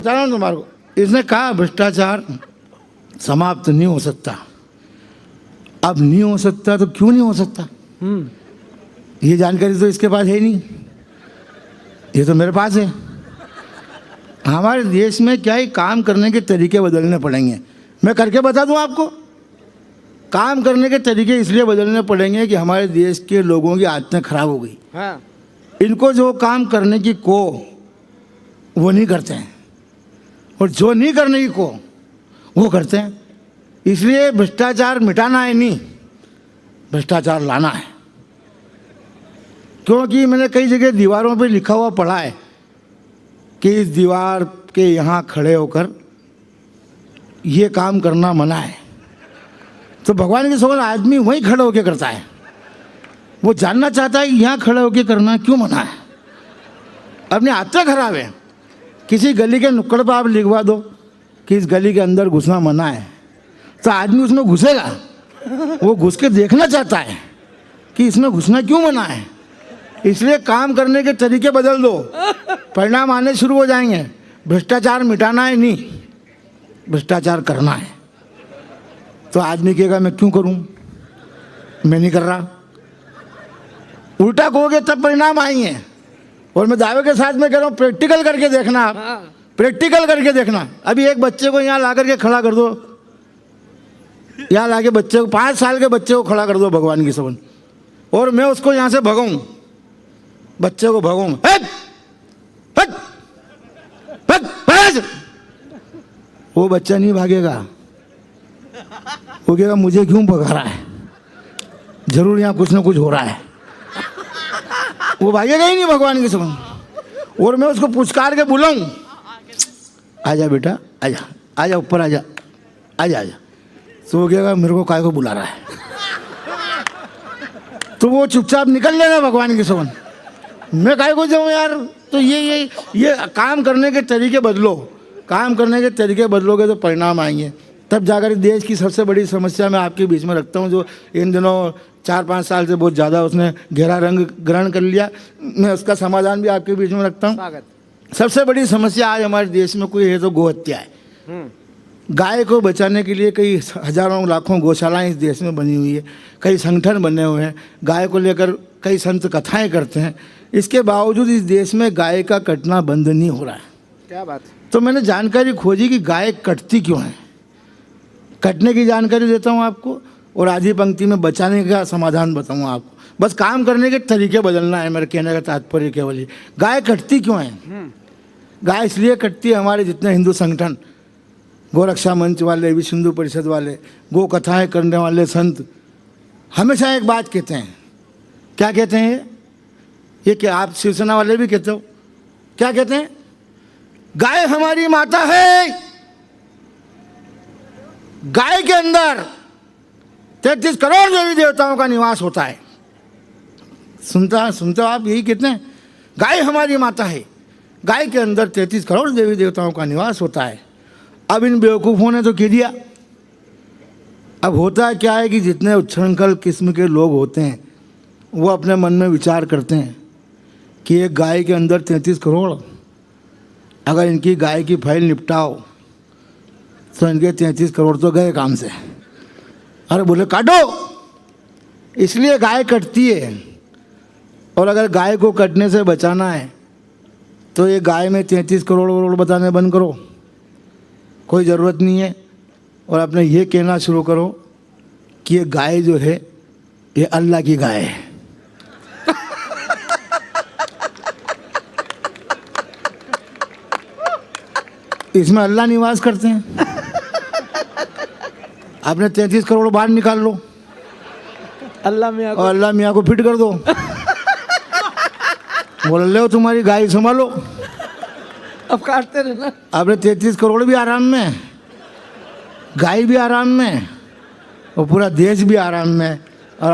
बता रहा हूँ तुम्हारे को, इसने कहा भ्रष्टाचार समाप्त नहीं हो सकता। अब नहीं हो सकता तो क्यों नहीं हो सकता, ये जानकारी तो इसके पास है नहीं, ये तो मेरे पास है। हमारे देश में क्या ही काम करने के तरीके बदलने पड़ेंगे। मैं करके बता दूं आपको, काम करने के तरीके इसलिए बदलने पड़ेंगे कि हमारे देश के लोगों की आदतें खराब हो गई। हाँ। इनको जो काम करने की को वो नहीं करते हैं, और जो नहीं करने की को वो करते हैं। इसलिए भ्रष्टाचार मिटाना है नहीं, भ्रष्टाचार लाना है। क्योंकि मैंने कई जगह दीवारों पे लिखा हुआ पढ़ा है कि इस दीवार के यहाँ खड़े होकर ये काम करना मना है। तो भगवान के सवाल आदमी वहीं खड़े होकर करता है, वो जानना चाहता है कि यहाँ खड़े होकर करना क्यों मना है। अपनी आदतें खराब है। किसी गली के नुक्कड़ पर आप लिखवा दो कि इस गली के अंदर घुसना मना है, तो आदमी उसमें घुसेगा, वो घुस के देखना चाहता है कि इसमें घुसना क्यों मना है। इसलिए काम करने के तरीके बदल दो, परिणाम आने शुरू हो जाएंगे। भ्रष्टाचार मिटाना है नहीं, भ्रष्टाचार करना है। तो आदमी कहेगा मैं क्यों करूं, मैं नहीं कर रहा। उल्टा कहोगे तब परिणाम आएंगे। और मैं दावे के साथ में कह रहा हूं, प्रैक्टिकल करके देखना आप, प्रैक्टिकल करके देखना। अभी एक बच्चे को यहाँ ला करके खड़ा कर दो, यहाँ ला के बच्चे को, 5 साल के बच्चे को खड़ा कर दो भगवान की सवन, और मैं उसको यहाँ से भगाऊं, बच्चे को भगाऊं, वो बच्चा नहीं भागेगा। वो कहेगा मुझे क्यों भगा रहा है, जरूर यहाँ कुछ ना कुछ हो रहा है। वो भागेगा ही नहीं भगवान की सवन। और मैं उसको पुचकार के बुलाऊं, आजा बेटा, आजा आजा, ऊपर आजा, आजा आजा। तो वो कहेगा मेरे को काय को बुला रहा है, तो वो चुपचाप निकल लेगा भगवान की सवन। मैं काय को जाऊँ यार। तो ये काम करने के तरीके बदलो, काम करने के तरीके बदलोगे तो परिणाम आएंगे। तब जाकर देश की सबसे बड़ी समस्या मैं आपके बीच में रखता हूँ, जो इन दिनों 4-5 साल से बहुत ज़्यादा उसने गहरा रंग ग्रहण कर लिया, मैं उसका समाधान भी आपके बीच में रखता हूँ। सबसे बड़ी समस्या आज हमारे देश में कोई है तो गोहत्या है। गाय को बचाने के लिए कई हजारों लाखों गौशालाएं इस देश में बनी हुई है, कई संगठन बने हुए हैं, गाय को लेकर कई संत कथाएं करते हैं। इसके बावजूद इस देश में गाय का कटना बंद नहीं हो रहा है। क्या बात। तो मैंने जानकारी खोजी कि गाय कटती क्यों है। कटने की जानकारी देता हूँ आपको, और आधी पंक्ति में बचाने का समाधान बताऊँगा आपको। बस काम करने के तरीके बदलना है, मेरे कहने का तात्पर्य केवल ही। गाय कटती क्यों है। गाय इसलिए कटती है, हमारे जितने हिंदू संगठन, गोरक्षा मंच वाले, विश्व हिंदू परिषद वाले, गो कथाएँ करने वाले संत हमेशा एक बात कहते हैं। क्या कहते हैं ये क्या आप शिवसेना वाले भी कहते हो, क्या कहते हैं, गाय हमारी माता है, गाय के अंदर 33 करोड़ देवी देवताओं का निवास होता है। सुनते हो आप, यही कहते हैं, गाय हमारी माता है, गाय के अंदर 33 करोड़ देवी देवताओं का निवास होता है। अब इन बेवकूफ़ों ने तो कह दिया। अब होता क्या है कि जितने उच्छृंखल किस्म के लोग होते हैं वो अपने मन में विचार करते हैं कि एक गाय के अंदर 33 करोड़, अगर इनकी गाय की फाइल निपटाओ तो इनके 33 करोड़ तो गए काम से। अरे बोले काटो। इसलिए गाय कटती है। और अगर गाय को कटने से बचाना है तो ये गाय में 33 करोड़ बताने बंद करो, कोई ज़रूरत नहीं है। और अपने ये कहना शुरू करो कि ये गाय जो है ये अल्लाह की गाय है। इसमें अल्लाह निवास करते हैं। आपने 33 करोड़ बाहर निकाल लो, अल्लाह मियाँ को, और अल्लाह मियाँ को फिट कर दो। बोल ले तुम्हारी गाय संभालो, अब काटते रहना। आपने 33 करोड़ भी आराम में, गाय भी आराम में, और पूरा देश भी आराम में। और